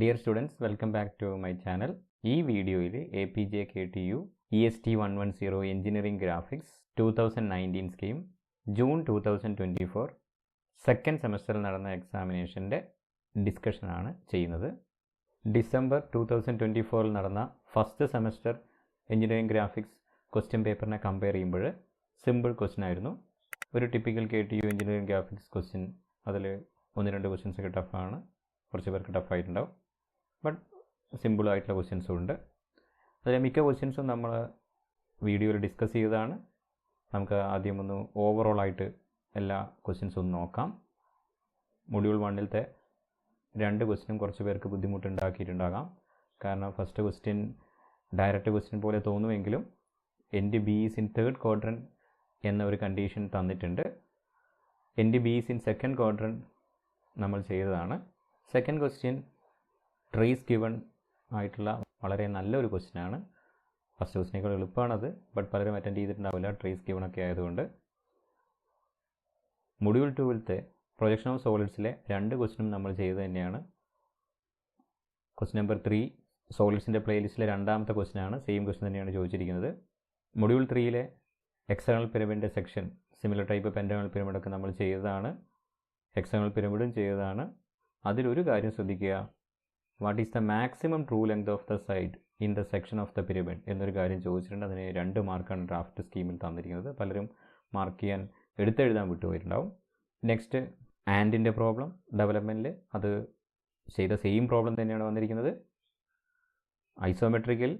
Dear students, welcome back to my channel. ഈ വീഡിയോയിൽ APJKTU EST 110 engineering graphics 2019 scheme June 2024 second സെമസ്റ്ററിൽ നടന്ന എക്സാമിനേഷൻ്റെ ഡിസ്കഷനാണ് ചെയ്യുന്നത്. ഡിസംബർ 2024 നടന്ന first semester engineering graphics question പേപ്പറിനെ കമ്പയർ ചെയ്യുമ്പോൾ സിമ്പിൾ ക്വസ്റ്റ്യൻ ആയിരുന്നു. ഒരു typical KTU engineering graphics question, അതിൽ 1-2 ക്വസ്റ്റ്യൻസൊക്കെ ടഫാണ്, കുറച്ച് പേർക്ക് ടഫായിട്ടുണ്ടാവും. ബട്ട് സിമ്പിളായിട്ടുള്ള ക്വസ്റ്റ്യൻസും ഉണ്ട്. അതിൽ മിക്ക ക്വസ്റ്റ്യൻസും നമ്മൾ വീഡിയോയിൽ ഡിസ്കസ് ചെയ്തതാണ്. നമുക്ക് ആദ്യം ഒന്ന് ഓവറോളായിട്ട് എല്ലാ ക്വസ്റ്റ്യൻസും ഒന്ന് നോക്കാം. മൊഡ്യൂൾ 1-ത്തെ 2 ക്വസ്റ്റ്യനും കുറച്ച് പേർക്ക് ബുദ്ധിമുട്ടുണ്ടാക്കിയിട്ടുണ്ടാകാം. കാരണം ഫസ്റ്റ് ക്വസ്റ്റ്യൻ ഡയറക്റ്റ് ക്വസ്റ്റ്യൻ പോലെ തോന്നുമെങ്കിലും end B is in third quadrant എന്ന ഒരു കണ്ടീഷൻ തന്നിട്ടുണ്ട്. End B is in second quadrant നമ്മൾ ചെയ്തതാണ്. സെക്കൻഡ് ക്വസ്റ്റ്യൻ ട്രേസ് ഗിവൺ ആയിട്ടുള്ള വളരെ നല്ലൊരു ക്വസ്റ്റ്യനാണ്. ഫസ്റ്റ് ക്വസ്റ്റ്യനേക്കാൾ എളുപ്പമാണത്, ബട്ട് പലരും അറ്റൻഡ് ചെയ്തിട്ടുണ്ടാവില്ല ട്രേസ് ഗിവൺ ഒക്കെ ആയതുകൊണ്ട്. മൊഡ്യൂൾ 2-ത്തെ പ്രൊജക്ഷൻ ഓഫ് സോളിഡ്സിലെ 2 ക്വസ്റ്റ്യനും നമ്മൾ ചെയ്ത് തന്നെയാണ്. ക്വസ്റ്റ്യൻ നമ്പർ 3 സോളിഡ്സിൻ്റെ പ്ലേലിസ്റ്റിലെ 2ാമത്തെ ക്വസ്റ്റ്യനാണ്. സെയിം ക്വസ്റ്റ്യൻ തന്നെയാണ് ചോദിച്ചിരിക്കുന്നത്. മൊഡ്യൂൾ 3-ലെ എക്സ്റ്റേണൽ പിരമിഡിൻ്റെ സെക്ഷൻ, സിമിലർ ടൈപ്പ് പെൻറ്റഗണൽ പിരമിഡൊക്കെ നമ്മൾ ചെയ്തതാണ്. ഹെക്സഗണൽ പിരമിഡും ചെയ്തതാണ്. അതിലൊരു കാര്യം ശ്രദ്ധിക്കുക, what is the maximum true length of the side in the section of the pyramid എന്നൊരു കാര്യം ചോദിച്ചിട്ടുണ്ട്. അതിന് 2 മാർക്കാണ് ഡ്രാഫ്റ്റ് സ്കീമിൽ തന്നിരിക്കുന്നത്. പലരും മാർക്ക് ചെയ്യാൻ എടുത്തെഴുതാൻ വിട്ടുപോയിട്ടുണ്ടാവും. നെക്സ്റ്റ് ആൻഡിൻ്റെ പ്രോബ്ലം ഡെവലപ്മെൻറ്റിൽ അത് ചെയ്ത സെയിം പ്രോബ്ലം തന്നെയാണ് വന്നിരിക്കുന്നത്. ഐസോമെട്രിക്കിൽ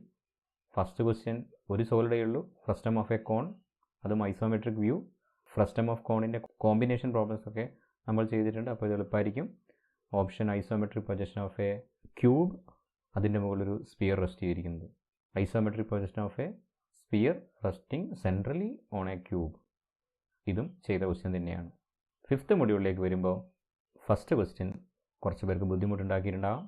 ഫസ്റ്റ് ക്വസ്റ്റ്യൻ ഒരു സോളിഡേ ഉള്ളൂ, ഫ്രസ്റ്റം ഓഫ് എ കോൺ, അതും ഐസോമെട്രിക് വ്യൂ. ഫ്രസ്റ്റം ഓഫ് കോണിൻ്റെ കോമ്പിനേഷൻ പ്രോബ്ലംസ് ഒക്കെ നമ്മൾ ചെയ്തിട്ടുണ്ട്. അപ്പോൾ ഇത് എളുപ്പമായിരിക്കും. Option isometric projection of a cube, അതിൻ്റെ മുകളിലൊരു സ്പിയർ റെസ്റ്റ് ചെയ്തിരിക്കുന്നത്. Isometric projection of a sphere resting centrally on a cube, ഇതും ചെയ്ത ക്വസ്റ്റ്യൻ തന്നെയാണ്. 5th മൊഡ്യൂളിലേക്ക് വരുമ്പോൾ ഫസ്റ്റ് ക്വസ്റ്റ്യൻ കുറച്ച് പേർക്ക് ബുദ്ധിമുട്ടുണ്ടാക്കിയിട്ടുണ്ടാകാം.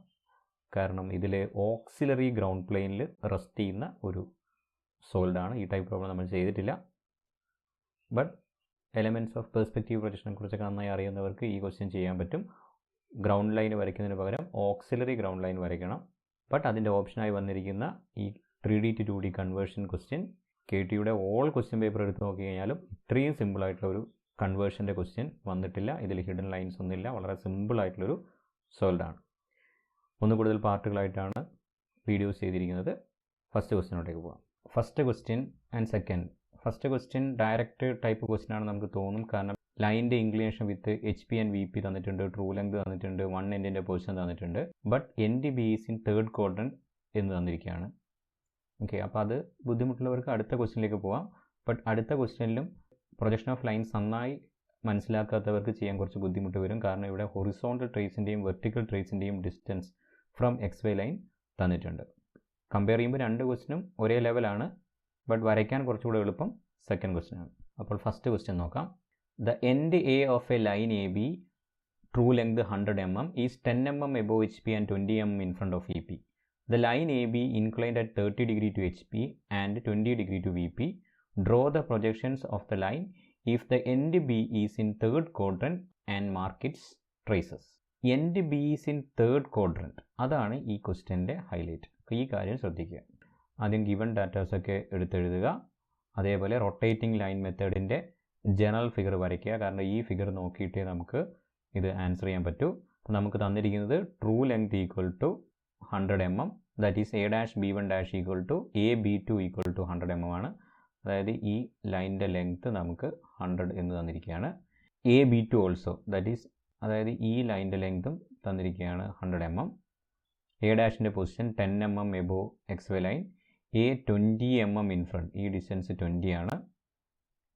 കാരണം ഇതിൽ ഓക്സിലറി ഗ്രൗണ്ട് പ്ലെയിനിൽ റെസ്റ്റ് ചെയ്യുന്ന ഒരു സോൾഡാണ്. ഈ ടൈപ്പ് പ്രോബ്ലം നമ്മൾ ചെയ്തിട്ടില്ല. ബട്ട് എലമെൻറ്റ്സ് ഓഫ് പെർസ്പെക്റ്റീവ് പ്രൊജക്ഷനെ കുറിച്ചൊക്കെ നന്നായി അറിയുന്നവർക്ക് ഈ ക്വസ്റ്റ്യൻ ചെയ്യാൻ പറ്റും. ഗ്രൗണ്ട് ലൈൻ വരയ്ക്കുന്നതിന് പകരം ഓക്സിലറി ഗ്രൗണ്ട് ലൈൻ വരയ്ക്കണം. ബട്ട് അതിൻ്റെ ഓപ്ഷനായി വന്നിരിക്കുന്ന ഈ 3D to 2D conversion question KTUയുടെ ഓൾ ക്വസ്റ്റ്യൻ പേപ്പർ എടുത്ത് നോക്കി കഴിഞ്ഞാലും ഇത്രയും സിമ്പിളായിട്ടുള്ളൊരു കൺവേർഷൻ്റെ ക്വസ്റ്റ്യൻ വന്നിട്ടില്ല. ഇതിൽ ഹിഡൻ ലൈൻസ് ഒന്നുമില്ല. വളരെ സിമ്പിളായിട്ടുള്ളൊരു സോൾഡാണ്. ഒന്ന് കൂടുതൽ പാർട്ടുകളായിട്ടാണ് വീഡിയോസ് ചെയ്തിരിക്കുന്നത്. ഫസ്റ്റ് ക്വസ്റ്റ്യനോട്ടേക്ക് പോകാം. First question and second. First question direct type question ആണെന്ന് നമുക്ക് തോന്നും. കാരണം ലൈനിൻ്റെ inclination with HP and VP തന്നിട്ടുണ്ട്, ട്രൂ ലെങ്ത് തന്നിട്ടുണ്ട്, 1 എൻഡിൻ്റെ പൊസിഷൻ തന്നിട്ടുണ്ട്. But end B is in third quadrant എന്ന് തന്നിരിക്കുകയാണ്. ഓക്കെ, അപ്പോൾ അത് ബുദ്ധിമുട്ടുള്ളവർക്ക് അടുത്ത ക്വസ്റ്റ്യനിലേക്ക് പോകാം. ബട്ട് അടുത്ത ക്വസ്റ്റ്യനിലും പ്രൊജക്ഷൻ ഓഫ് ലൈൻസ് നന്നായി മനസ്സിലാക്കാത്തവർക്ക് ചെയ്യാൻ കുറച്ച് ബുദ്ധിമുട്ട് വരും. കാരണം ഇവിടെ ഹൊറിസോണ്ടൽ ട്രേസിൻ്റെയും വെർട്ടിക്കൽ ട്രേസിൻ്റെയും ഡിസ്റ്റൻസ് ഫ്രം XY ലൈൻ തന്നിട്ടുണ്ട്. കമ്പയർ ചെയ്യുമ്പോൾ 2 ക്വസ്റ്റ്യനും ഒരേ ലെവലാണ്. ബട്ട് വരയ്ക്കാൻ കുറച്ചുകൂടെ എളുപ്പം സെക്കൻഡ് ക്വസ്റ്റ്യനാണ്. അപ്പോൾ ഫസ്റ്റ് ക്വസ്റ്റ്യൻ നോക്കാം. The end A of a line AB, true length 100 mm, is 10 mm above HP and 20 mm in front of EP. The line AB inclined at 30 degree to HP and 20 degree to VP. Draw the projections of the line if the end B is in third quadrant and mark its traces. End B is in third quadrant, അതാണ് ഈ ക്വസ്റ്റ്യൻ്റെ highlight. ഈ കാര്യം ശ്രദ്ധിക്കുക. ആദ്യം given ഡാറ്റാസൊക്കെ എടുത്തെഴുതുക. അതേപോലെ rotating line മെത്തേഡിൻ്റെ general figure വരയ്ക്കുക. കാരണം ഈ ഫിഗർ നോക്കിയിട്ടേ നമുക്ക് ഇത് ആൻസർ ചെയ്യാൻ പറ്റൂ. അപ്പോൾ നമുക്ക് തന്നിരിക്കുന്നത് true length equal to 100 mm, that is A'(B1' equal to AB2 equal to 100 mm ആണ്. അതായത് ഈ ലൈനിൻ്റെ ലെങ്ത്ത് നമുക്ക് 100 എന്ന് തന്നിരിക്കുകയാണ്. AB2 ഓൾസോ, ദാറ്റ് ഈസ് അതായത് ഈ ലൈനിൻ്റെ ലെങ്ത്തും തന്നിരിക്കുകയാണ് 100 mm. A' position 10 mm above XY line, A 20 mm in front, ഈ ഡിസ്റ്റൻസ് 20 ആണ്.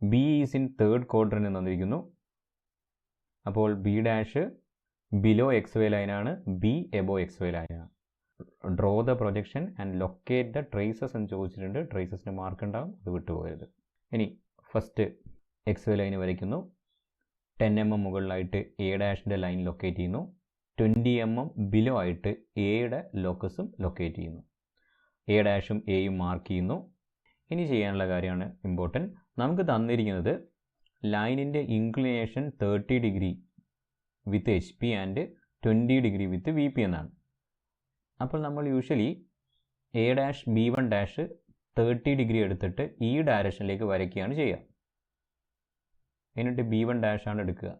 B is in third quadrant എന്ന് തന്നിരിക്കുന്നു. അപ്പോൾ B' ബിലോ XY ലൈനാണ്, B എബോ XY ലൈനാണ്. Draw the projection and locate the traces എന്ന് ചോദിച്ചിട്ടുണ്ട്. ട്രേസസിന് മാർക്ക് ഉണ്ടാകും, അത് വിട്ടുപോകരുത്. ഇനി ഫസ്റ്റ് XY ലൈന് വരയ്ക്കുന്നു. 10 mm മുകളിലായിട്ട് A' ലൈൻ ലൊക്കേറ്റ് ചെയ്യുന്നു. 20 mm ബിലോ ആയിട്ട് Aയുടെ ലോക്കസും ലൊക്കേറ്റ് ചെയ്യുന്നു. A'-ഉം Aയും മാർക്ക് ചെയ്യുന്നു. ഇനി ചെയ്യാനുള്ള കാര്യമാണ് ഇമ്പോർട്ടൻറ്റ്. നമുക്ക് തന്നിരിക്കുന്നത് ലൈനിൻ്റെ inclination 30 degree with HP and 20 degree with VP എന്നാണ്. അപ്പോൾ നമ്മൾ usually A dash B one dash 30 degree എടുത്തിട്ട് ഈ ഡയറക്ഷനിലേക്ക് വരയ്ക്കുകയാണ് ചെയ്യുക. എന്നിട്ട് ബി വൺ ഡാഷ് ആണ് എടുക്കുക.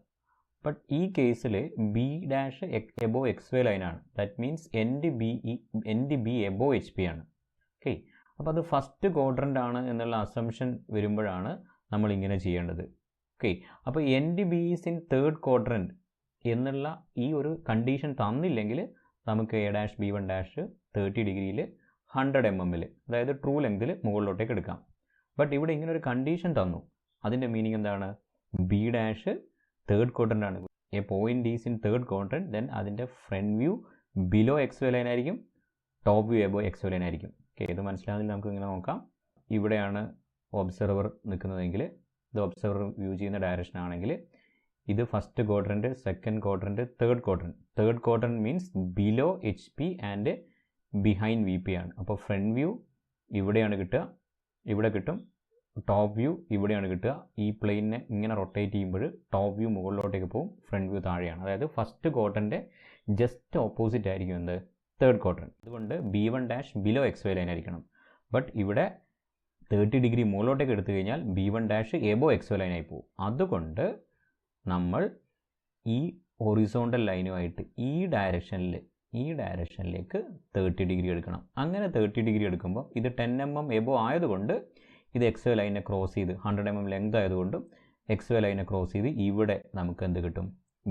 ബട്ട് ഈ കേസിൽ B dash above X Y ലൈനാണ്. That means end B above H P ആണ്. ഓക്കെ, അപ്പോൾ അത് ഫസ്റ്റ് ക്വാഡ്രൻ്റ് ആണ് എന്നുള്ള അസംഷൻ വരുമ്പോഴാണ് നമ്മൾ ഇങ്ങനെ ചെയ്യേണ്ടത്. ഓക്കെ, അപ്പോൾ end B is in third quadrant എന്നുള്ള ഈ ഒരു കണ്ടീഷൻ തന്നില്ലെങ്കിൽ നമുക്ക് A dash B one dash 30 ഡിഗ്രിയിൽ 100 mm അതായത് ട്രൂ ലെങ്തിൽ മുകളിലോട്ടേക്ക് എടുക്കാം. ബട്ട് ഇവിടെ ഇങ്ങനെ ഒരു കണ്ടീഷൻ തന്നു. അതിൻ്റെ മീനിങ് എന്താണ്? ബി ഡാഷ് തേർഡ് ക്വാഡ്രൻ്റ് ആണ്. A point is in third quadrant, then അതിൻ്റെ front view below X Y line ആയിരിക്കും, top view above X Y line ആയിരിക്കും. ഓക്കെ, ഇത് മനസ്സിലാകുന്നതിൽ നമുക്ക് ഇങ്ങനെ നോക്കാം. ഇവിടെയാണ് ഒബ്സർവർ നിൽക്കുന്നതെങ്കിൽ, ഇത് ഒബ്സർവർ വ്യൂ ചെയ്യുന്ന ഡയറക്ഷൻ ആണെങ്കിൽ ഇത് first quadrant, second quadrant, third quadrant. Third quadrant means below H P and behind V P ആണ്. അപ്പോൾ ഫ്രണ്ട് വ്യൂ ഇവിടെയാണ് കിട്ടുക, ഇവിടെ കിട്ടും. ടോപ്പ് വ്യൂ ഇവിടെയാണ് കിട്ടുക. ഈ പ്ലെയിനെ ഇങ്ങനെ റൊട്ടേറ്റ് ചെയ്യുമ്പോൾ ടോപ്പ് വ്യൂ മുകളിലോട്ടേക്ക് പോകും, ഫ്രണ്ട് വ്യൂ താഴെയാണ്. അതായത് ഫസ്റ്റ് ക്വാഡ്രൻ്റെ ജസ്റ്റ് ഓപ്പോസിറ്റ് ആയിരിക്കും എന്ത്? Third quadrant. അതുകൊണ്ട് B one dash below X Y line ആയിരിക്കണം. ബട്ട് ഇവിടെ 30 ഡിഗ്രി മുകളിലോട്ടേക്ക് എടുത്തു കഴിഞ്ഞാൽ B one dash above X Y ലൈനായി പോകും. അതുകൊണ്ട് നമ്മൾ ഈ ഹൊറിസോണ്ടൽ ലൈനുമായിട്ട് ഈ ഡയറക്ഷനിലേക്ക് 30 ഡിഗ്രി എടുക്കണം. അങ്ങനെ 30 ഡിഗ്രി എടുക്കുമ്പോൾ ഇത് 10 mm എബോ ആയതുകൊണ്ട് ഇത് എക്സ് വൈ ലൈനെ ക്രോസ് ചെയ്ത് 100 mm ലെങ്ത് ആയതുകൊണ്ടും എക്സ് വൈ ലൈനെ ക്രോസ് ചെയ്ത് ഇവിടെ നമുക്ക് എന്ത് കിട്ടും?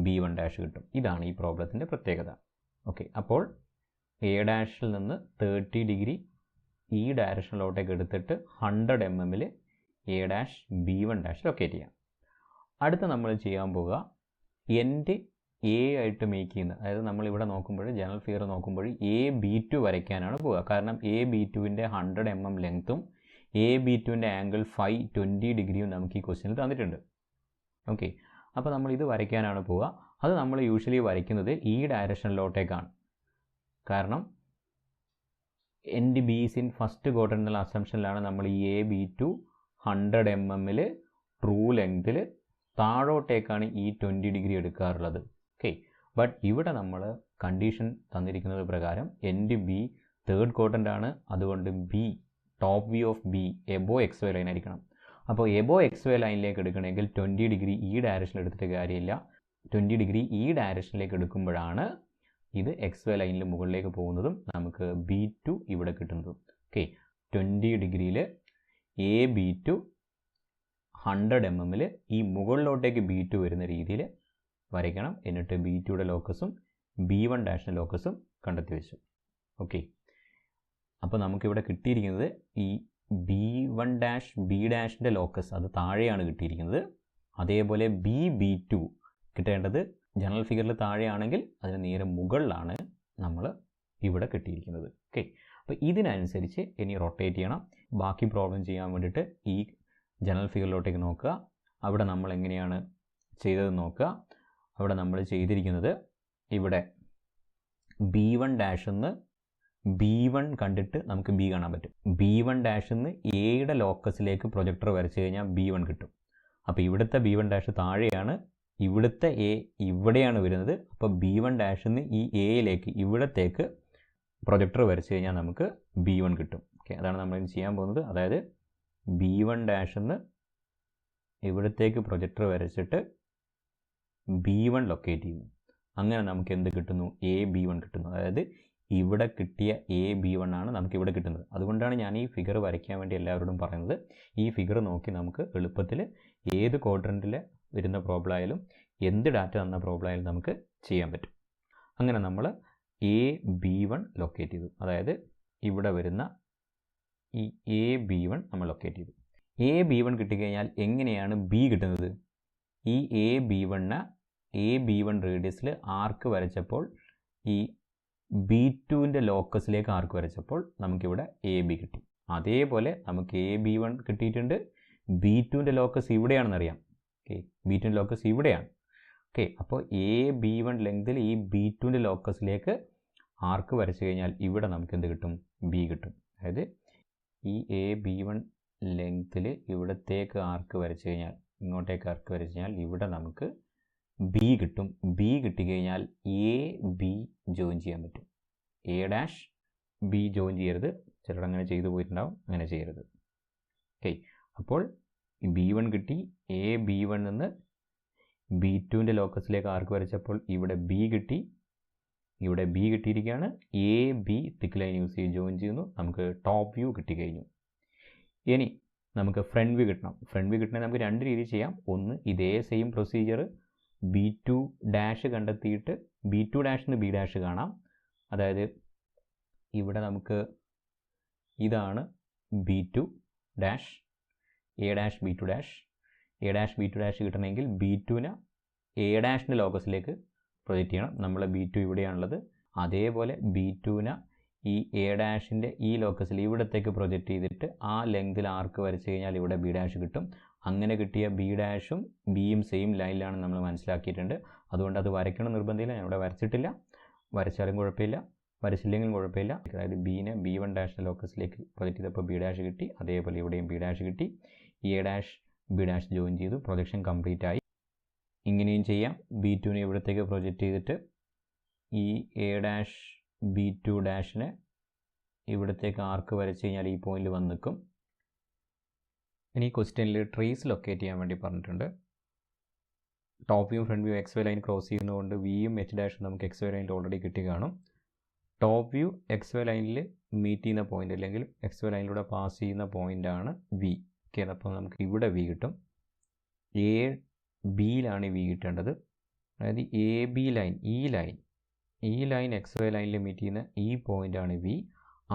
ബി വൺ ഡാഷ് കിട്ടും. ഇതാണ് ഈ പ്രോബ്ലത്തിൻ്റെ പ്രത്യേകത. ഓക്കെ, അപ്പോൾ എ ഡാഷിൽ നിന്ന് 30 ഡിഗ്രി ഈ ഡയറക്ഷനിലോട്ടേക്ക് എടുത്തിട്ട് 100 mm A dash B one dash locate ചെയ്യാം. അടുത്ത നമ്മൾ ചെയ്യാൻ പോവുക എൻഡ് എ ആയിട്ട് മേക്ക് ചെയ്യുന്നത്. അതായത് നമ്മളിവിടെ നോക്കുമ്പോൾ ജനറൽ ഫിഗർ നോക്കുമ്പോൾ എ ബി ടു വരയ്ക്കാനാണ് പോവുക. കാരണം എ ബി ടുവിൻ്റെ 100 mm ലെങ്ത്തും എ ബി ടുവിൻ്റെ ആംഗിൾ 20 ഡിഗ്രിയും നമുക്ക് ഈ ക്വസ്റ്റ്യനിൽ തന്നിട്ടുണ്ട്. ഓക്കെ, അപ്പോൾ നമ്മൾ ഇത് വരയ്ക്കാനാണ് പോവുക. അത് നമ്മൾ യൂഷ്വലി വരയ്ക്കുന്നത് ഈ ഡയറക്ഷനിലോട്ടേക്കാണ്. കാരണം end B is in first quadrant എന്നുള്ള അസംഷനിലാണ് നമ്മൾ ഈ A B to 100 mm true ലെങ്തിൽ താഴോട്ടേക്കാണ് ഈ 20 ഡിഗ്രി എടുക്കാറുള്ളത്. ഓക്കെ, ബട്ട് ഇവിടെ നമ്മൾ കണ്ടീഷൻ തന്നിരിക്കുന്നത് പ്രകാരം എൻഡ് ബി തേർഡ് ക്വാഡ്രൻ്റ് ആണ്. അതുകൊണ്ട് B top view of B above X Y line ആയിരിക്കണം. അപ്പോൾ എബോ എക്സ് വൈ ലൈനിലേക്ക് എടുക്കണമെങ്കിൽ 20 ഡിഗ്രി ഈ ഡയറക്ഷനിൽ എടുത്തിട്ട് കാര്യമില്ല. 20 ഡിഗ്രി ഈ ഡയറക്ഷനിലേക്ക് എടുക്കുമ്പോഴാണ് ഇത് എക്സ് വൈ ലൈനിൽ മുകളിലേക്ക് പോകുന്നതും നമുക്ക് ബി ടു ഇവിടെ കിട്ടുന്നതും. ഓക്കെ, 20 ഡിഗ്രിയിൽ എ ബി ടു 100 mm ഈ മുകളിലോട്ടേക്ക് ബി ടു വരുന്ന രീതിയിൽ വരയ്ക്കണം. എന്നിട്ട് ബി ടുയുടെ ലോക്കസും ബി വൺ ഡാഷിൻ്റെ ലോക്കസും കണ്ടെത്തി വെച്ചു. ഓക്കെ, അപ്പോൾ നമുക്കിവിടെ കിട്ടിയിരിക്കുന്നത് ഈ ബി വൺ ഡാഷ് ബി ഡാഷിൻ്റെ ലോക്കസ് അത് താഴെയാണ് കിട്ടിയിരിക്കുന്നത്. അതേപോലെ ബി ടു കിട്ടേണ്ടത് ജനറൽ ഫിഗറിൽ താഴെയാണെങ്കിൽ അതിന് നേരെ മുകളിലാണ് നമ്മൾ ഇവിടെ കിട്ടിയിരിക്കുന്നത്. ഓക്കെ, അപ്പോൾ ഇതിനനുസരിച്ച് ഇനി റൊട്ടേറ്റ് ചെയ്യണം. ബാക്കി പ്രോബ്ലം ചെയ്യാൻ വേണ്ടിയിട്ട് ഈ ജനറൽ ഫിഗറിലോട്ടേക്ക് നോക്കുക. അവിടെ നമ്മൾ എങ്ങനെയാണ് ചെയ്തതെന്ന് നോക്കുക. അവിടെ നമ്മൾ ചെയ്തിരിക്കുന്നത് ഇവിടെ ബി വൺ ഡാഷിൽ നിന്ന് ബി വൺ കണ്ടിട്ട് നമുക്ക് ബി കാണാൻ പറ്റും. ബി വൺ ഡാഷിൽ നിന്ന് എയുടെ ലോക്കസിലേക്ക് പ്രൊജക്ടർ വരച്ച് കഴിഞ്ഞാൽ ബി വൺ കിട്ടും. അപ്പോൾ ഇവിടുത്തെ ബി വൺ ഡാഷ് താഴെയാണ്, ഇവിടുത്തെ എ ഇവിടെയാണ് വരുന്നത്. അപ്പോൾ ബി വൺ ഡാഷിൽ നിന്ന് ഈ എയിലേക്ക് ഇവിടത്തേക്ക് പ്രൊജക്ടർ വരച്ച് കഴിഞ്ഞാൽ നമുക്ക് ബി വൺ കിട്ടും. ഓക്കെ, അതാണ് നമ്മൾ ചെയ്യാൻ പോകുന്നത്. അതായത് ബി വൺ ഡാഷിൽ നിന്ന് ഇവിടത്തേക്ക് പ്രൊജക്ടർ വരച്ചിട്ട് ബി വൺ ലൊക്കേറ്റ് ചെയ്യുന്നു. അങ്ങനെ നമുക്ക് എന്ത് കിട്ടുന്നു? എ ബി വൺ കിട്ടുന്നു. അതായത് ഇവിടെ കിട്ടിയ എ ബി വൺ ആണ് നമുക്ക് ഇവിടെ കിട്ടുന്നത്. അതുകൊണ്ടാണ് ഞാൻ ഈ ഫിഗർ വരയ്ക്കാൻ വേണ്ടി എല്ലാവരോടും പറയുന്നത്. ഈ ഫിഗർ നോക്കി നമുക്ക് എളുപ്പത്തിൽ ഏത് ക്വാഡ്രൻറ്റിൽ വരുന്ന പ്രോബ്ലം ആയാലും എന്ത് ഡാറ്റ തന്ന പ്രോബ്ലം ആയാലും നമുക്ക് ചെയ്യാൻ പറ്റും. അങ്ങനെ നമ്മൾ എ ബി വൺ ലൊക്കേറ്റ് ചെയ്തു. അതായത് ഇവിടെ വരുന്ന ഈ എ ബി വൺ നമ്മൾ ലൊക്കേറ്റ് ചെയ്തു. എ ബി വൺ കിട്ടിക്കഴിഞ്ഞാൽ എങ്ങനെയാണ് ബി കിട്ടുന്നത്? ഈ എ ബി വൺ റേഡിയസിൽ ആർക്ക് വരച്ചപ്പോൾ ഈ ബി ടുവിൻ്റെ ലോക്കസിലേക്ക് ആർക്ക് വരച്ചപ്പോൾ നമുക്കിവിടെ എ ബി കിട്ടി. അതേപോലെ നമുക്ക് എ ബി വൺ കിട്ടിയിട്ടുണ്ട്. ബി ടുവിൻ്റെ ലോക്കസ് ഇവിടെയാണെന്നറിയാം. ഓക്കെ, ബി ടുവിൻ്റെ ലോക്കസ് ഇവിടെയാണ്. ഓക്കെ, അപ്പോൾ എ ബി വൺ ലെങ്തിൽ ഈ ബി ടുവിൻ്റെ ലോക്കസിലേക്ക് ആർക്ക് വരച്ച് കഴിഞ്ഞാൽ ഇവിടെ നമുക്ക് എന്ത് കിട്ടും? ബി കിട്ടും. അതായത് ഈ എ ബി വൺ ലെങ്തിൽ ഇവിടത്തേക്ക് ആർക്ക് വരച്ച് കഴിഞ്ഞാൽ, ഇങ്ങോട്ടേക്ക് ആർക്ക് വരച്ച് കഴിഞ്ഞാൽ ഇവിടെ നമുക്ക് ബി കിട്ടും. ബി കിട്ടിക്കഴിഞ്ഞാൽ എ ബി ജോയിൻ ചെയ്യാൻ പറ്റും. എ ഡാഷ് ബി ജോയിൻ ചെയ്യരുത്. ചിലർ അങ്ങനെ ചെയ്തു പോയിട്ടുണ്ടാവും, അങ്ങനെ ചെയ്യരുത്. ഓക്കെ, അപ്പോൾ B1 കിട്ടി. എ B1 നിന്ന് B2ൻ്റെ ലോക്കസിലേക്ക് ആർക്ക് വരച്ചപ്പോൾ ഇവിടെ B കിട്ടി. ഇവിടെ B കിട്ടിയിരിക്കുകയാണ്. A B thick line use ചെയ്ത് ജോയിൻ ചെയ്യുന്നു. നമുക്ക് ടോപ്പ് വ്യൂ കിട്ടിക്കഴിഞ്ഞു. ഇനി നമുക്ക് ഫ്രണ്ട് വ്യൂ കിട്ടണം. ഫ്രണ്ട് വ്യൂ കിട്ടണമെങ്കിൽ നമുക്ക് രണ്ട് രീതി ചെയ്യാം. ഒന്ന്, ഇതേ സെയിം പ്രൊസീജിയർ B2 ഡാഷ് കണ്ടെത്തിയിട്ട് B2 ഡാഷിൽ നിന്ന് B ഡാഷ് കാണാം. അതായത് ഇവിടെ നമുക്ക് ഇതാണ് B2 dash, A dash B2 dash. A dash B2 dash കിട്ടണമെങ്കിൽ B2നെ എ ഡാഷിൻ്റെ ലോക്കസിലേക്ക് പ്രൊജക്റ്റ് ചെയ്യണം. നമ്മളെ B2 ഇവിടെയാണുള്ളത്. അതേപോലെ B2നെ ഈ എ ഡാഷിൻ്റെ ഈ ലോക്കസിൽ ഇവിടത്തേക്ക് പ്രൊജക്റ്റ് ചെയ്തിട്ട് ആ ലെങ്തിൽ ആർക്ക് വരച്ച് കഴിഞ്ഞാൽ ഇവിടെ B ഡാഷ് കിട്ടും. അങ്ങനെ കിട്ടിയ B ഡാഷും ബിയും സെയിം ലൈനിലാണ് നമ്മൾ മനസ്സിലാക്കിയിട്ടുണ്ട്. അതുകൊണ്ട് അത് വരയ്ക്കണം നിർബന്ധമില്ല. ഞാൻ ഇവിടെ വരച്ചിട്ടില്ല. വരച്ചാലും കുഴപ്പമില്ല, വരച്ചില്ലെങ്കിലും കുഴപ്പമില്ല. അതായത് ബീനെ B1 ഡാഷിൻ്റെ ലോക്കസിലേക്ക് പ്രൊജക്റ്റ് ചെയ്തപ്പോൾ B ഡാഷ് കിട്ടി. അതേപോലെ ഇവിടെയും B ഡാഷ് കിട്ടി. A dash B dash join ചെയ്തു. പ്രൊജക്ഷൻ കംപ്ലീറ്റ് ആയി. ഇങ്ങനെയും ചെയ്യാം. B2നെ ഇവിടത്തേക്ക് പ്രൊജക്റ്റ് ചെയ്തിട്ട് ഈ എ ഡാഷ് B2 ഡാഷിനെ ഇവിടത്തേക്ക് ആർക്ക് വരച്ച് കഴിഞ്ഞാൽ ഈ പോയിന്റിൽ വന്ന് നിൽക്കും. ഇനി ക്വസ്റ്റ്യനിൽ ട്രേസ് ലൊക്കേറ്റ് ചെയ്യാൻ വേണ്ടി പറഞ്ഞിട്ടുണ്ട്. Top view front view X Y line cross ചെയ്യുന്നതുകൊണ്ട് വിയും എച്ച് ഡാഷും നമുക്ക് എക്സ് വൈ ലൈനിൽ ഓൾറെഡി കിട്ടി കാണും. ടോപ്പ് വ്യൂ എക്സ് വൈ ലൈനിൽ മീറ്റ് ചെയ്യുന്ന പോയിന്റ് അല്ലെങ്കിൽ എക്സ് വൈ ലൈനിലൂടെ പാസ് ചെയ്യുന്ന പോയിൻ്റാണ് വി. ഓക്കെ, അപ്പോൾ നമുക്ക് ഇവിടെ വി കിട്ടും. എ ബിയിലാണ് വി കിട്ടേണ്ടത്. അതായത് എ ബി ലൈൻ, ഈ ലൈൻ എക്സ് വൈ ലൈനിൽ മീറ്റ് ചെയ്യുന്ന ഈ പോയിൻ്റാണ് വി.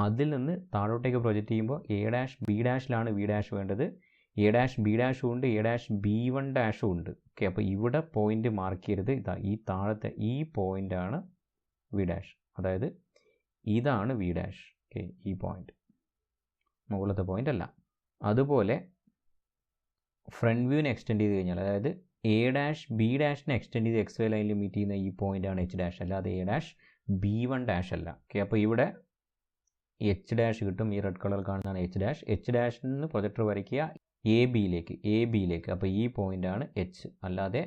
അതിൽ നിന്ന് താഴോട്ടേക്ക് പ്രൊജക്റ്റ് ചെയ്യുമ്പോൾ എ ഡാഷ് ബി ഡാഷിലാണ് വി ഡാഷ് വേണ്ടത്. എ ഡാഷ് ബി ഡാഷും ഉണ്ട്, എ ഡാഷ് B1 ഡാഷും ഉണ്ട്. ഓക്കെ, അപ്പോൾ ഇവിടെ പോയിന്റ് മാർക്ക് ചെയ്യരുത്. ഇതാ ഈ താഴത്തെ ഈ പോയിൻ്റാണ് വി ഡാഷ്. അതായത് ഇതാണ് വി ഡാഷ്. ഓക്കെ, ഈ പോയിന്റ് മുകളിലത്തെ പോയിന്റ് അല്ല. അതുപോലെ ഫ്രണ്ട് വ്യൂവിനെ എക്സ്റ്റെൻഡ് ചെയ്ത് കഴിഞ്ഞാൽ, അതായത് എ ഡാഷ് ബി ഡാഷിനെ എക്സ്റ്റെൻഡ് ചെയ്ത് എക്സ് വൈ ലൈനിൽ മീറ്റ് ചെയ്യുന്ന ഈ പോയിൻ്റാണ് എച്ച് ഡാഷ്, അല്ലാതെ എ ഡാഷ് B1 ഡാഷ് അല്ല. ഓക്കെ, അപ്പോൾ ഇവിടെ എച്ച് ഡാഷ് കിട്ടും. ഈ റെഡ് കളർ കാണുന്നതാണ് എച്ച് ഡാഷ്. എച്ച് ഡാഷിൽ നിന്ന് പ്രൊജക്ടർ വരയ്ക്കുക എ ബിയിലേക്ക്. അപ്പോൾ ഈ പോയിൻ്റാണ് എച്ച്, അല്ലാതെ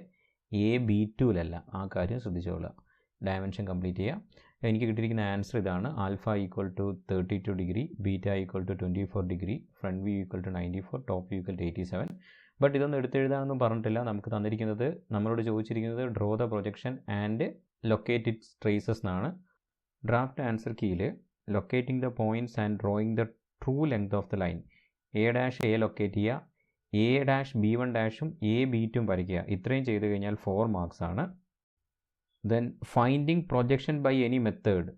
B2-ലല്ല. ആ കാര്യം ശ്രദ്ധിച്ചോളുക. ഡയമെൻഷൻ കംപ്ലീറ്റ് ചെയ്യുക. എനിക്ക് കിട്ടിയിരിക്കുന്ന ആൻസർ ഇതാണ്. Alpha equal to 32 degree, beta equal to 24 degree, front view equal to 94, top view equal to 87. But ഇതൊന്നും എടുത്തെഴുതാനൊന്നും പറഞ്ഞിട്ടില്ല. നമുക്ക് തന്നിരിക്കുന്നത്, നമ്മളോട് ചോദിച്ചിരിക്കുന്നത് draw the projection and locate its traces എന്നാണ്. ഡ്രാഫ്റ്റ് ആൻസർ കീയിൽ locating the points and drawing the true length of the line, A dash A locate ചെയ്യുക, എ ഡാഷ് B1 ഡാഷും എ B2 വരയ്ക്കുക. ഇത്രയും ചെയ്ത് കഴിഞ്ഞാൽ 4 മാർക്സ് ആണ്. Then finding projection by any method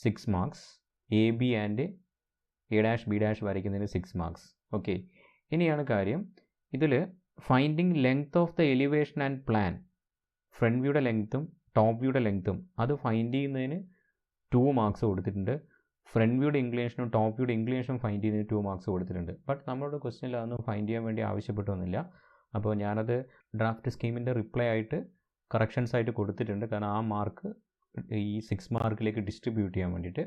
6 marks. A B and A dash B dash വരയ്ക്കുന്നതിന് 6 marks. Okay, ഇനിയാണ് കാര്യം. ഇതിൽ finding length of the elevation and plan, front വ്യൂയുടെ ലെങ്ത്തും ടോപ്പ് വ്യൂയുടെ ലെങ്ത്തും അത് ഫൈൻഡ് ചെയ്യുന്നതിന് 2 മാർക്സ് കൊടുത്തിട്ടുണ്ട്. ഫ്രണ്ട് വ്യൂയുടെ ഇംഗ്ലീഷനും ടോപ്പ് വ്യൂയുടെ ഇംഗ്ലീഷും ഫൈൻഡ് ചെയ്യുന്നതിന് 2 മാർക്സ് കൊടുത്തിട്ടുണ്ട്. ബട്ട് നമ്മളുടെ ക്വസ്റ്റ്യനിൽ അതൊന്നും ഫൈൻഡ് ചെയ്യാൻ വേണ്ടി ആവശ്യപ്പെട്ടൊന്നുമില്ല. അപ്പോൾ ഞാനത് ഡ്രാഫ്റ്റ് സ്കീമിൻ്റെ റിപ്ലൈ ആയിട്ട് കറക്ഷൻസ് ആയിട്ട് കൊടുത്തിട്ടുണ്ട്. കാരണം ആ മാർക്ക് ഈ 6 മാർക്കിലേക്ക് ഡിസ്ട്രിബ്യൂട്ട് ചെയ്യാൻ വേണ്ടിയിട്ട്.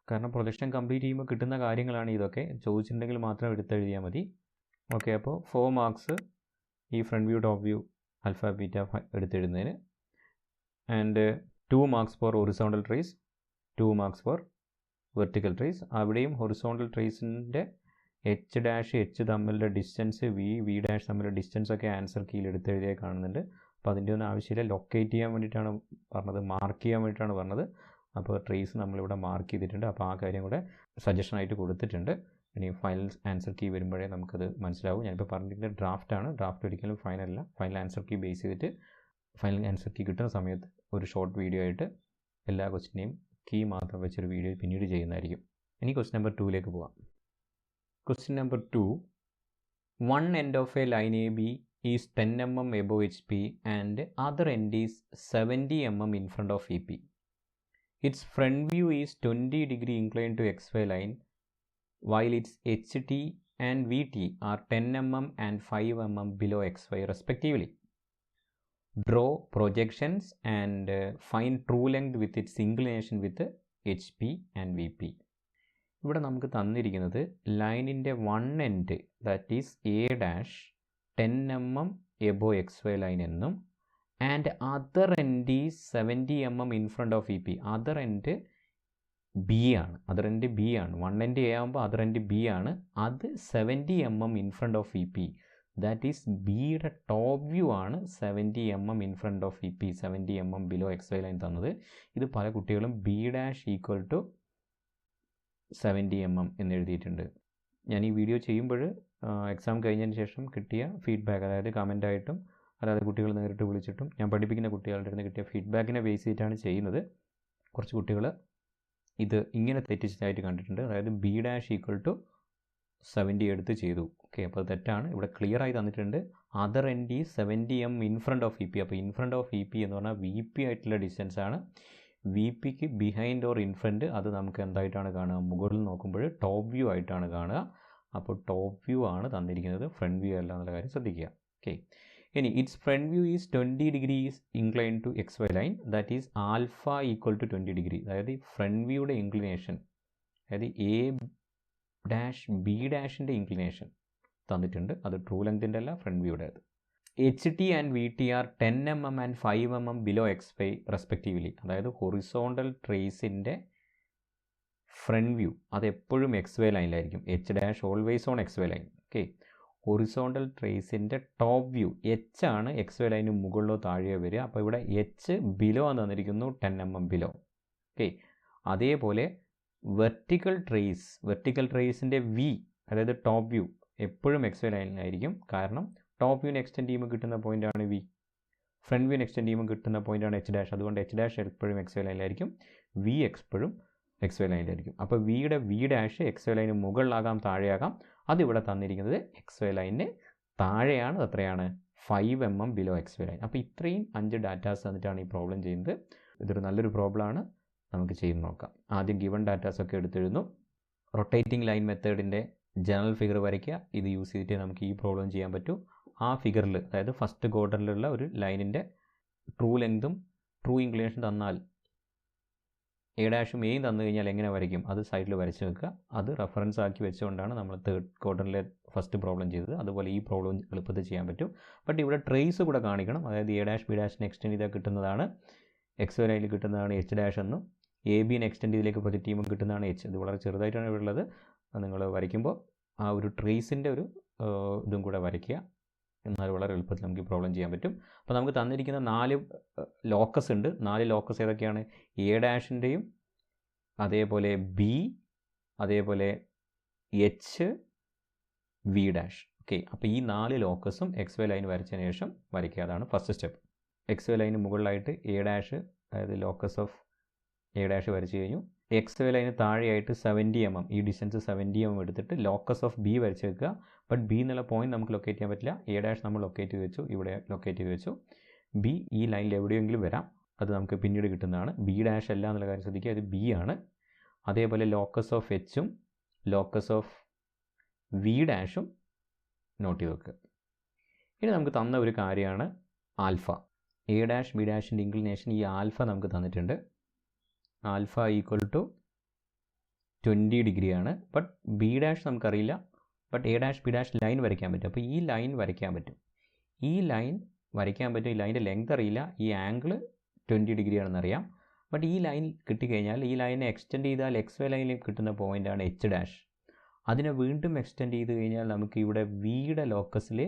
കാരണം പ്രൊജക്ഷൻ കംപ്ലീറ്റ് ചെയ്യുമ്പോൾ കിട്ടുന്ന കാര്യങ്ങളാണ് ഇതൊക്കെ. ചോദിച്ചിട്ടുണ്ടെങ്കിൽ മാത്രം എടുത്തെഴുതിയാൽ മതി. ഓക്കെ, അപ്പോൾ 4 മാർക്സ് ഈ front view top view alpha beta എടുത്തെഴുതുന്നതിന്. And 2 marks for horizontal trace, 2 marks for vertical trace. അവിടെയും ഹൊറിസോണ്ടൽ ട്രേസിൻ്റെ എച്ച് ഡാഷ് എച്ച് തമ്മിലുള്ള ഡിസ്റ്റൻസ്, വി ഡാഷ് തമ്മിലുള്ള ഡിസ്റ്റൻസ് ഒക്കെ ആൻസർ കീയിൽ എടുത്തെഴുതിയാൽ കാണുന്നുണ്ട്. അപ്പോൾ അതിൻ്റെ ഒന്നും ആവശ്യമില്ല. ലൊക്കേറ്റ് ചെയ്യാൻ വേണ്ടിയിട്ടാണ് പറഞ്ഞത്, മാർക്ക് ചെയ്യാൻ വേണ്ടിയിട്ടാണ് പറഞ്ഞത്. അപ്പോൾ ട്രേസ് നമ്മളിവിടെ മാർക്ക് ചെയ്തിട്ടുണ്ട്. അപ്പോൾ ആ കാര്യം കൂടെ സജഷനായിട്ട് കൊടുത്തിട്ടുണ്ട്. ഇനി ഫൈനൽ ആൻസർ കീ വരുമ്പോഴേ നമുക്കത് മനസ്സിലാവും. ഞാനിപ്പോൾ പറഞ്ഞിരിക്കുന്നത് ഡ്രാഫ്റ്റാണ്. ഡ്രാഫ്റ്റ് ഒരിക്കലും ഫൈനലല്ല. ഫൈനൽ ആൻസർ കീ ബേസ് ചെയ്തിട്ട് ഫൈനൽ ആൻസർ കീ കിട്ടുന്ന സമയത്ത് ഒരു ഷോർട്ട് വീഡിയോ ആയിട്ട് എല്ലാ ക്വസ്റ്റിനെയും കീ മാത്രം വെച്ചൊരു വീഡിയോ പിന്നീട് ചെയ്യുന്നതായിരിക്കും. ഇനി ക്വസ്റ്റ്യൻ നമ്പർ 2ലേക്ക് പോവാം. Question number 2, one end of a line AB is 10 mm above HP and other end is 70 mm in front of EP. Its front view is 20 degree inclined to XY line, while its HT and VT are 10 mm and 5 mm below XY respectively. Draw projections and find true length with its inclination with HP and VP. ഇവിടെ നമുക്ക് തന്നിരിക്കുന്നത് ലൈനിൻ്റെ 1 end, that is A dash 10 mm above XY line എന്നും, and other end is 70 mm in front of EP. Other end B ആണ്, other end B ആണ്. 1 end A ആകുമ്പോൾ other end B ആണ്. അത് 70 mm in front of E P. That is ബിയുടെ top view ആണ് 70 mm in front of E P, 70 mm below XY line തന്നത്. ഇത് പല കുട്ടികളും B dash equal to 70 mm എന്ന് എഴുതിയിട്ടുണ്ട്. ഞാൻ ഈ വീഡിയോ ചെയ്യുമ്പോൾ എക്സാം കഴിഞ്ഞതിന് ശേഷം കിട്ടിയ ഫീഡ്ബാക്ക്, അതായത് കമൻ്റായിട്ടും അല്ലാതെ കുട്ടികൾ നേരിട്ട് വിളിച്ചിട്ടും ഞാൻ പഠിപ്പിക്കുന്ന കുട്ടികളുടെ അടുത്ത് കിട്ടിയ ഫീഡ്ബാക്കിനെ ബേസ് ചെയ്തിട്ടാണ് ചെയ്യുന്നത്. കുറച്ച് കുട്ടികൾ ഇത് ഇങ്ങനെ തെറ്റിച്ചതായിട്ട് കണ്ടിട്ടുണ്ട്. അതായത് ബി ഡാഷ് ഈക്വൽ ടു 70 എടുത്ത് ചെയ്തു. ഓക്കെ, അപ്പോൾ അത് തെറ്റാണ്. ഇവിടെ ക്ലിയർ ആയി തന്നിട്ടുണ്ട് അതർ എൻഡ് ഈ 70 mm in front of E P. അപ്പോൾ in front of E P എന്ന് പറഞ്ഞാൽ വി പി ആയിട്ടുള്ള ഡിസ്റ്റൻസ് ആണ്. വി പിക്ക് ബിഹൈൻഡ് ഓർ ഇൻ ഫ്രണ്ട് അത് നമുക്ക് എന്തായിട്ടാണ് കാണുക, മുകളിൽ നോക്കുമ്പോൾ ടോപ്പ് വ്യൂ ആയിട്ടാണ് കാണുക. അപ്പോൾ ടോപ്പ് വ്യൂ ആണ് തന്നിരിക്കുന്നത്, ഫ്രണ്ട് വ്യൂ അല്ല എന്നുള്ള കാര്യം ശ്രദ്ധിക്കുക. ഓക്കെ, ഇനി its front view is 20 degrees incline to XY line, that is alpha equal to 20 degree. അതായത് ഫ്രണ്ട് വ്യൂയുടെ ഇൻക്ലിനേഷൻ, അതായത് എ ഡാഷ് ബി ഡാഷിൻ്റെ ഇൻക്ലിനേഷൻ തന്നിട്ടുണ്ട്. അത് ട്രൂ ലെങ്തിൻ്റെ അല്ല, ഫ്രണ്ട് വ്യൂയുടെ. H T and V T are 10 mm and 5 mm below XY respectively. അതായത് ഹൊറിസോണ്ടൽ ട്രേസിൻ്റെ ഫ്രണ്ട് വ്യൂ അത് എപ്പോഴും XY ലൈനിലായിരിക്കും. H dash always on XY line. Okay, horizontal ട്രേസിൻ്റെ top view H ആണ് XY ലൈന് മുകളിലോ താഴെയോ വരിക. അപ്പോൾ ഇവിടെ എച്ച് ബിലോ എന്ന് തന്നിരിക്കുന്നു, 10 mm ബിലോ. ഓക്കെ, അതേപോലെ വെർട്ടിക്കൽ ട്രേസിൻ്റെ വി, അതായത് ടോപ്പ് വ്യൂ എപ്പോഴും XY ലൈനിലായിരിക്കും. കാരണം ടോപ്പ് വ്യൂവിന് എക്സ്റ്റെൻഡ് ചെയ്യുമ്പോൾ കിട്ടുന്ന പോയിൻ്റാണ് വി, ഫ്രണ്ട് വ്യൂവിന് എക്സ്റ്റെൻഡ് ചെയ്യുമ്പോൾ കിട്ടുന്ന പോയിൻ്റാണ് എച്ച് ഡാഷ്. അതുകൊണ്ട് എച്ച് ഡാഷ് എപ്പോഴും XY ലൈനിലായിരിക്കും, വി എപ്പോഴും XY ലൈനിലായിരിക്കും. അപ്പോൾ വിയുടെ വി ഡാഷ് XY ലൈന് മുകളിലാകാം താഴെയാകാം. അതിവിടെ തന്നിരിക്കുന്നത് XY ലൈനിന് താഴെയാണ്. അത്രയാണ് 5 mm ബിലോ XY ലൈൻ. അപ്പോൾ ഇത്രയും 5 ഡാറ്റാസ് തന്നിട്ടാണ് ഈ പ്രോബ്ലം ചെയ്യുന്നത്. ഇതൊരു നല്ലൊരു പ്രോബ്ലമാണ്, നമുക്ക് ചെയ്ത് നോക്കാം. ആദ്യം ഗിവൺ ഡാറ്റാസൊക്കെ എടുത്തെഴുതുന്നു. റൊട്ടേറ്റിംഗ് ലൈൻ മെത്തേഡിൻ്റെ ജനറൽ ഫിഗർ വരയ്ക്കുക. ഇത് യൂസ് ചെയ്തിട്ട് നമുക്ക് ഈ പ്രോബ്ലം ചെയ്യാൻ പറ്റൂ. ആ ഫിഗറിൽ, അതായത് ഫസ്റ്റ് ക്വാർട്ടറിലുള്ള ഒരു ലൈനിൻ്റെ ട്രൂ ലെങ്തും ട്രൂ ഇൻക്ലിനേഷൻ തന്നാൽ എ ഡാഷും എയും തന്നു കഴിഞ്ഞാൽ എങ്ങനെ വരയ്ക്കും, അത് സൈഡിൽ വരച്ച് വെക്കുക. അത് റെഫറൻസ് ആക്കി വെച്ചുകൊണ്ടാണ് നമ്മൾ തേർഡ് ക്വാർട്ടറിലെ ഫസ്റ്റ് പ്രോബ്ലം ചെയ്തത്. അതുപോലെ ഈ പ്രോബ്ലം എളുപ്പത്തിൽ ചെയ്യാൻ പറ്റും. ബട്ട് ഇവിടെ ട്രേസ് കൂടെ കാണിക്കണം. അതായത് എ ഡാഷ് ബി ഡാഷിന് എക്സ്റ്റെൻഡ് ചെയ്താൽ കിട്ടുന്നതാണ് XY ലൈനിൽ കിട്ടുന്നതാണ് എച്ച് ഡാഷ് എന്നും, എ ബിന് എക്സ്റ്റെൻഡ് ചെയ്തിലേക്ക് പ്രൊജക്റ്റ് ചെയ്യുമ്പോൾ കിട്ടുന്നതാണ് എച്ച്. ഇത് വളരെ ചെറുതായിട്ടാണ് ഇവിടെ ഉള്ളത്. നിങ്ങൾ വരയ്ക്കുമ്പോൾ ആ ഒരു ട്രേസിൻ്റെ ഒരു ഇതും കൂടെ വരയ്ക്കുക. എന്നാൽ വളരെ എളുപ്പത്തിൽ നമുക്ക് ഈ പ്രോബ്ലം ചെയ്യാൻ പറ്റും. അപ്പോൾ നമുക്ക് തന്നിരിക്കുന്ന 4 ലോക്കസ് ഉണ്ട്. 4 ലോക്കസ് ഏതൊക്കെയാണ്? എ ഡാഷിൻ്റെയും അതേപോലെ ബി, അതേപോലെ എച്ച്, വി ഡാഷ്. ഓക്കെ, അപ്പോൾ ഈ 4 ലോക്കസും XY ലൈൻ വരച്ചതിന് ശേഷം വരയ്ക്കുക. അതാണ് ഫസ്റ്റ് സ്റ്റെപ്പ്. XY ലൈന് മുകളിലായിട്ട് എ ഡാഷ്, അതായത് ലോക്കസ് ഓഫ് എ ഡാഷ് വരച്ച് കഴിഞ്ഞു. XY ലൈന് താഴെയായിട്ട് 70 mm, ഈ ഡിസ്റ്റൻസ് 70 mm എടുത്തിട്ട് ലോക്കസ് ഓഫ് ബി വരച്ച് വെക്കുക. ബട്ട് ബി എന്നുള്ള പോയിന്റ് നമുക്ക് ലൊക്കേറ്റ് ചെയ്യാൻ പറ്റില്ല. എ ഡാഷ് നമ്മൾ ലൊക്കേറ്റ് ചെയ്ത് വെച്ചു, ഇവിടെ ലൊക്കേറ്റ് ചെയ്ത് വെച്ചു. ബി ഈ ലൈനിൽ എവിടെയെങ്കിലും വരാം, അത് നമുക്ക് പിന്നീട് കിട്ടുന്നതാണ്. ബി ഡാഷ് അല്ല എന്നുള്ള കാര്യം ശ്രദ്ധിക്കുക, അത് ബി ആണ്. അതേപോലെ ലോക്കസ് ഓഫ് എച്ചും ലോക്കസ് ഓഫ് വി ഡാഷും നോട്ട് ചെയ്ത് വെക്കുക. ഇനി നമുക്ക് തന്ന ഒരു കാര്യമാണ് ആൽഫ. എ ഡാഷ് ബി ഡാഷിൻ്റെ ഇൻക്ലിനേഷൻ, ഈ ആൽഫ നമുക്ക് തന്നിട്ടുണ്ട്. ആൽഫ ഈക്വൽ ടു 20 degree ആണ്. ബട്ട് ബി ഡാഷ് നമുക്കറിയില്ല. But A dash B dash line വരയ്ക്കാൻ പറ്റും. അപ്പോൾ ഈ ലൈൻ വരയ്ക്കാൻ പറ്റും, ഈ ലൈൻ വരയ്ക്കാൻ പറ്റും. ഈ ലൈൻ്റെ ലെങ്ത് അറിയില്ല, ഈ ആംഗിൾ 20 degree ആണെന്നറിയാം. ബട്ട് ഈ ലൈൻ കിട്ടിക്കഴിഞ്ഞാൽ ഈ ലൈനെ എക്സ്റ്റെൻഡ് ചെയ്താൽ XY ലൈനിൽ കിട്ടുന്ന പോയിൻ്റാണ് എച്ച് ഡാഷ്. അതിനെ വീണ്ടും എക്സ്റ്റെൻഡ് ചെയ്ത് കഴിഞ്ഞാൽ നമുക്ക് ഇവിടെ വിയുടെ ലോക്കസിൽ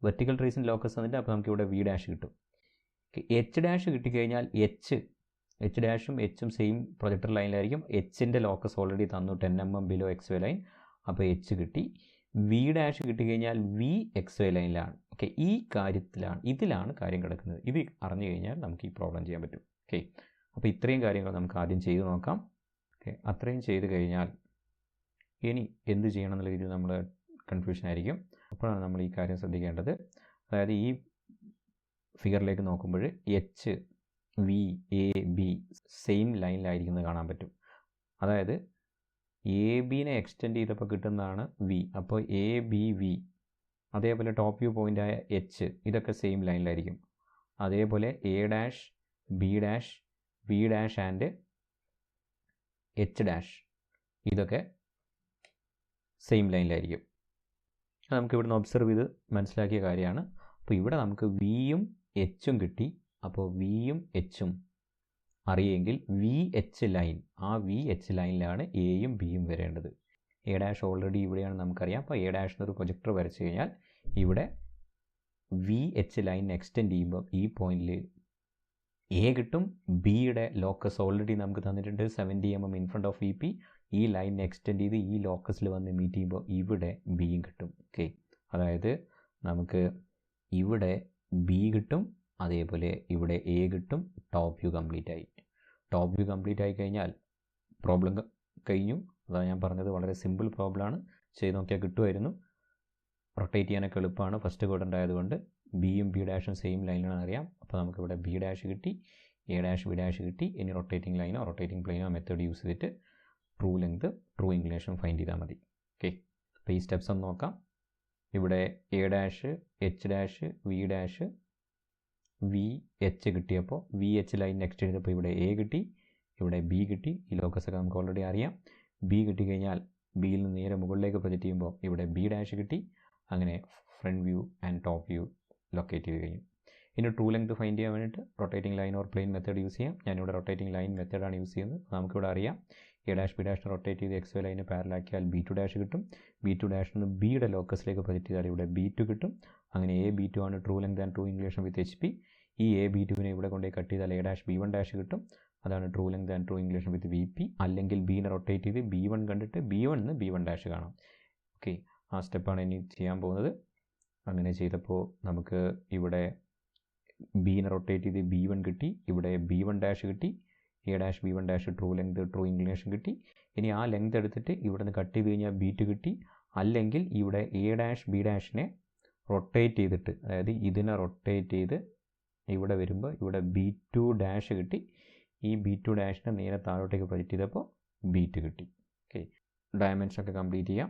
വെർട്ടിക്കൽ ട്രേസിൻ്റെ ലോക്കസ് വന്നിട്ട് അപ്പോൾ നമുക്ക് ഇവിടെ വി ഡാഷ് കിട്ടും. എച്ച് ഡാഷ് കിട്ടിക്കഴിഞ്ഞാൽ എച്ച് ഡാഷും എച്ചും സെയിം പ്രൊജക്ടർ ലൈനിലായിരിക്കും. എച്ചിൻ്റെ ലോക്കസ് ഓൾറെഡി തന്നു, 10 mm ബിലോ XY ലൈൻ. അപ്പോൾ എച്ച് കിട്ടി. വി ഡാഷ് കിട്ടിക്കഴിഞ്ഞാൽ വി XY ലൈനിലാണ്. ഓക്കെ, ഈ കാര്യത്തിലാണ്, ഇതിലാണ് കാര്യം കിടക്കുന്നത്. ഇത് അറിഞ്ഞു കഴിഞ്ഞാൽ നമുക്ക് ഈ പ്രോബ്ലം ചെയ്യാൻ പറ്റും. ഓക്കെ, അപ്പോൾ ഇത്രയും കാര്യങ്ങൾ നമുക്ക് ആദ്യം ചെയ്ത് നോക്കാം. ഓക്കെ, അത്രയും ചെയ്ത് കഴിഞ്ഞാൽ ഇനി എന്ത് ചെയ്യണം എന്നുള്ള രീതിയിൽ നമ്മൾ കൺഫ്യൂഷൻ ആയിരിക്കും. അപ്പോഴാണ് നമ്മൾ ഈ കാര്യം ശ്രദ്ധിക്കേണ്ടത്. അതായത് ഈ ഫിഗറിലേക്ക് നോക്കുമ്പോൾ H, V, A, B same ലൈനിലായിരിക്കുന്നത് കാണാൻ പറ്റും. അതായത് എ ബിനെ എക്സ്റ്റെൻഡ് ചെയ്തപ്പോൾ കിട്ടുന്നതാണ് വി. അപ്പോൾ എ ബി വി, അതേപോലെ ടോപ്പ് വ്യൂ പോയിൻ്റായ എച്ച്, ഇതൊക്കെ സെയിം ലൈനിലായിരിക്കും. അതേപോലെ A dash B dash V dash and H dash, ഇതൊക്കെ സെയിം ലൈനിലായിരിക്കും. അത് നമുക്ക് ഇവിടുന്ന് ഒബ്സർവ് ചെയ്ത് മനസ്സിലാക്കിയ കാര്യമാണ്. അപ്പോൾ ഇവിടെ നമുക്ക് വിയും എച്ചും കിട്ടി. അപ്പോൾ വിയും എച്ചും അറിയെങ്കിൽ VH ലൈൻ, ആ VH ലൈനിലാണ് എയും ബിയും വരേണ്ടത്. എ ഡാഷ് ഓൾറെഡി ഇവിടെയാണ് നമുക്കറിയാം. അപ്പോൾ എ ഡാഷ് എന്നൊരു പ്രൊജക്ടർ വരച്ച് കഴിഞ്ഞാൽ ഇവിടെ VH ലൈൻ എക്സ്റ്റെൻഡ് ചെയ്യുമ്പോൾ ഈ പോയിന്റിൽ എ കിട്ടും. ബിയുടെ ലോക്കസ് ഓൾറെഡി നമുക്ക് തന്നിട്ടുണ്ട് 70 mm in front of VP. ഈ ലൈൻ എക്സ്റ്റെൻഡ് ചെയ്ത് ഈ ലോക്കസിൽ വന്ന് മീറ്റ് ചെയ്യുമ്പോൾ ഇവിടെ ബിയും കിട്ടും. ഓക്കെ, അതായത് നമുക്ക് ഇവിടെ ബി കിട്ടും, അതേപോലെ ഇവിടെ എ കിട്ടും. ടോപ്പ് വ്യൂ കംപ്ലീറ്റ് ആയി. ടോപ്പ് വ്യൂ കംപ്ലീറ്റ് ആയി കഴിഞ്ഞാൽ പ്രോബ്ലം കഴിഞ്ഞു. അതാണ് ഞാൻ പറഞ്ഞത്, വളരെ സിമ്പിൾ പ്രോബ്ലമാണ്. ചെയ്ത് നോക്കിയാൽ കിട്ടുമായിരുന്നു. റൊട്ടേറ്റ് ചെയ്യാനൊക്കെ എളുപ്പമാണ് ഫസ്റ്റ് ക്വാഡ്രൻ്റ് ആയതുകൊണ്ട്. ബിയും ബി ഡാഷും സെയിം ലൈനാണ് അറിയാം. അപ്പോൾ നമുക്കിവിടെ ബി ഡാഷ് കിട്ടി, എ ഡാഷ് ബി ഡാഷ് കിട്ടി. ഇനി റൊട്ടേറ്റിംഗ് ലൈനോ റൊട്ടേറ്റിംഗ് പ്ലെയിനോ മെത്തേഡ് യൂസ് ചെയ്തിട്ട് true length true inclination find ചെയ്താൽ മതി. ഓക്കെ, അപ്പോൾ ഈ സ്റ്റെപ്സ് ഒന്ന് നോക്കാം. ഇവിടെ A dash H dash V dash VH കിട്ടിയപ്പോൾ VH ലൈൻ നെക്സ്റ്റ് ചെയ്തപ്പോൾ ഇവിടെ എ കിട്ടി, ഇവിടെ ബി കിട്ടി. ഈ ലോക്കസൊക്കെ നമുക്ക് ഓൾറെഡി അറിയാം. ബി കിട്ടിക്കഴിഞ്ഞാൽ ബിയിൽ നിന്ന് നേരെ മുകളിലേക്ക് പ്രൊജക്റ്റ് ചെയ്യുമ്പോൾ ഇവിടെ ബി ഡാഷ് കിട്ടി. അങ്ങനെ front view and top view locate ചെയ്ത് കഴിഞ്ഞു. ഇനി ട്രൂ ലെങ്ത് ഫൈൻഡ് ചെയ്യാൻ വേണ്ടിയിട്ട് rotating line or plane method use ചെയ്യാം. ഞാനിവിടെ റൊട്ടേറ്റിംഗ് ലൈൻ മെത്തേഡാണ് യൂസ് ചെയ്യുന്നത്. നമുക്കിവിടെ അറിയാം എ ഡാഷ് ബി ഡാഷിനെ റൊട്ടേറ്റ് ചെയ്ത് XY ലൈന് പാരലാക്കിയാൽ B2 ഡാഷ് കിട്ടും. B2 ഡാഷിൽ നിന്ന് ബിയുടെ ലോക്കസിലേക്ക് പ്രൊജക്റ്റ് ചെയ്താൽ ഇവിടെ B2 കിട്ടും. അങ്ങനെ A B2 ആണ് true length and true inclination with HP. ഈ A B2നെ ഇവിടെ കൊണ്ടുപോയി കട്ട് ചെയ്താൽ A ഡാഷ് B1 ഡാഷ് കിട്ടും. അതാണ് true length and true inclination with VP. അല്ലെങ്കിൽ ബീനെ റൊട്ടേറ്റ് ചെയ്ത് B1 കണ്ടിട്ട് B1 ന്ന് B1 ഡാഷ് കാണാം. ഓക്കെ, ആ സ്റ്റെപ്പാണ് ഇനി ചെയ്യാൻ പോകുന്നത്. അങ്ങനെ ചെയ്തപ്പോൾ നമുക്ക് ഇവിടെ ബീനെ റൊട്ടേറ്റ് ചെയ്ത് B1 കിട്ടി, ഇവിടെ B1 ഡാഷ് കിട്ടി. A dash B1 dash true length true inclination കിട്ടി. ഇനി ആ ലെങ്ത് എടുത്തിട്ട് ഇവിടെ നിന്ന് കട്ട് ചെയ്ത് കഴിഞ്ഞാൽ B2 കിട്ടി. അല്ലെങ്കിൽ ഇവിടെ എ ഡാഷ് ബി ഡാഷിനെ റൊട്ടേറ്റ് ചെയ്തിട്ട്, അതായത് ഇതിനെ റൊട്ടേറ്റ് ചെയ്ത് ഇവിടെ വരുമ്പോൾ ഇവിടെ B2 ഡാഷ് കിട്ടി. ഈ B2 ഡാഷിനെ നേരെ താഴോട്ടേക്ക് പ്രൊജക്റ്റ് ചെയ്തപ്പോൾ B2 കിട്ടി. ഓക്കെ, ഡയമെൻഷനൊക്കെ കംപ്ലീറ്റ് ചെയ്യാം.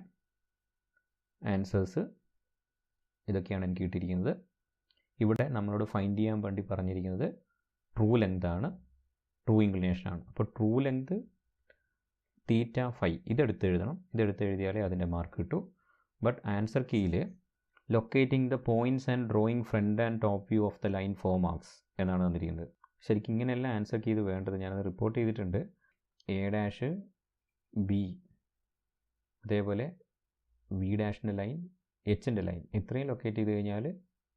ആൻസേഴ്സ് ഇതൊക്കെയാണ് എനിക്ക് കിട്ടിയിരിക്കുന്നത്. ഇവിടെ നമ്മളോട് ഫൈൻഡ് ചെയ്യാൻ വേണ്ടി പറഞ്ഞിരിക്കുന്നത് ട്രൂ ലെങ്ത് ആണ്, ട്രൂ ഇൻക്ലിനേഷൻ ആണ്. അപ്പോൾ ട്രൂ ലെങ്ത് θ φ ഇതെടുത്ത് എഴുതണം. ഇതെടുത്ത് എഴുതിയാലേ അതിൻ്റെ മാർക്ക് കിട്ടൂ. ബട്ട് ആൻസർ കീയിൽ locating the points and drawing front and top view of the line 4 marks എന്നാണ് തന്നിരിക്കുന്നത്. ശരിക്കും ഇങ്ങനെയല്ല ആൻസർ കീ ഇത് വേണ്ടത്. ഞാനത് റിപ്പോർട്ട് ചെയ്തിട്ടുണ്ട്. എ ഡാഷ് ബി, അതേപോലെ വി ഡാഷിൻ്റെ ലൈൻ, എച്ചിൻ്റെ ലൈൻ, ഇത്രയും ലൊക്കേറ്റ് ചെയ്ത് കഴിഞ്ഞാൽ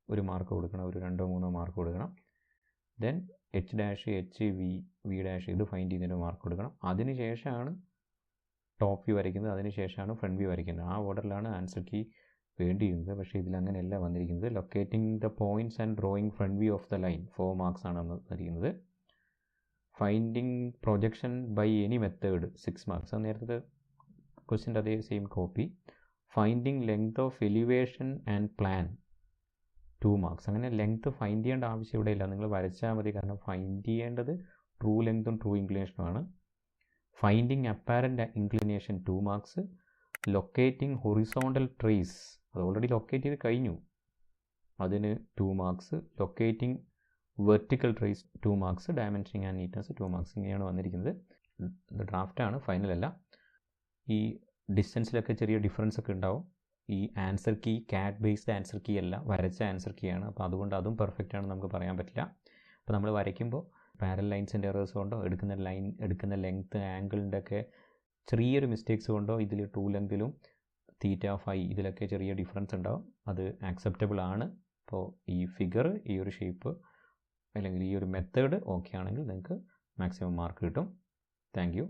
ഒരു മാർക്ക് കൊടുക്കണം, ഒരു 2-3 മാർക്ക് കൊടുക്കണം. Then H dash H V dash ഇത് ഫൈൻഡ് ചെയ്യുന്നതിന് മാർക്ക് കൊടുക്കണം. അതിന് ശേഷമാണ് ടോപ്പ് വ്യൂ വരയ്ക്കുന്നത്, അതിന് ശേഷമാണ് ഫ്രണ്ട് വ്യൂ വരയ്ക്കുന്നത്. ആ ഓർഡറിലാണ് ആൻസർ കീ വേണ്ടിയിരുന്നത്. പക്ഷേ ഇതിലങ്ങനെയല്ല വന്നിരിക്കുന്നത്. Locating the points and drawing front view of the line 4 marks ആണ് വന്നിരിക്കുന്നത്. Finding projection by any method 6 marks. അത് നേരത്തെ ക്വസ്റ്റ്യൻ്റെ അതേ same copy. Finding length of elevation and plan 2 marks. അങ്ങനെ ലെങ്ത് ഫൈൻഡ് ചെയ്യേണ്ട ആവശ്യം ഇവിടെ ഇല്ല, നിങ്ങൾ വരച്ചാൽ മതി. കാരണം ഫൈൻഡ് ചെയ്യേണ്ടത് ട്രൂ ലെങ്തും ട്രൂ ഇൻക്ലിനേഷനുമാണ്. Finding apparent inclination 2 marks. Locating horizontal trace അത് ഓൾറെഡി ലൊക്കേറ്റ് ചെയ്ത് കഴിഞ്ഞു, അതിന് 2 marks. Locating vertical trace 2 marks. Dimensioning and neatness 2 marks. ഇങ്ങനെയാണ് വന്നിരിക്കുന്നത്. ഇത് ഡ്രാഫ്റ്റാണ്, ഫൈനലല്ല. ഈ ഡിസ്റ്റൻസിലൊക്കെ ചെറിയ ഡിഫറൻസ് ഒക്കെ ഉണ്ടാവും. ഈ answer key CAD based answer key അല്ല, വരച്ച ആൻസർ കീ ആണ്. അപ്പോൾ അതുകൊണ്ട് അതും പെർഫെക്റ്റ് ആണെന്ന് നമുക്ക് പറയാൻ പറ്റില്ല. അപ്പോൾ നമ്മൾ വരയ്ക്കുമ്പോൾ പാരൽ ലൈൻസിൻ്റെ എറേഴ്സ് കൊണ്ടോ എടുക്കുന്ന ലെങ്ത്ത് ആംഗിളിൻ്റെ ഒക്കെ ചെറിയൊരു മിസ്റ്റേക്സ് കൊണ്ടോ ഇതിൽ ട്രൂ ലെങ്തിലും θ φ ഇതിലൊക്കെ ചെറിയ ഡിഫറൻസ് ഉണ്ടാവും. അത് ആക്സെപ്റ്റബിൾ ആണ്. അപ്പോൾ ഈ ഫിഗർ, ഈ ഒരു ഷേപ്പ് അല്ലെങ്കിൽ ഈ ഒരു മെത്തേഡ് ഓക്കെ ആണെങ്കിൽ നിങ്ങൾക്ക് മാക്സിമം മാർക്ക് കിട്ടും. Thank you.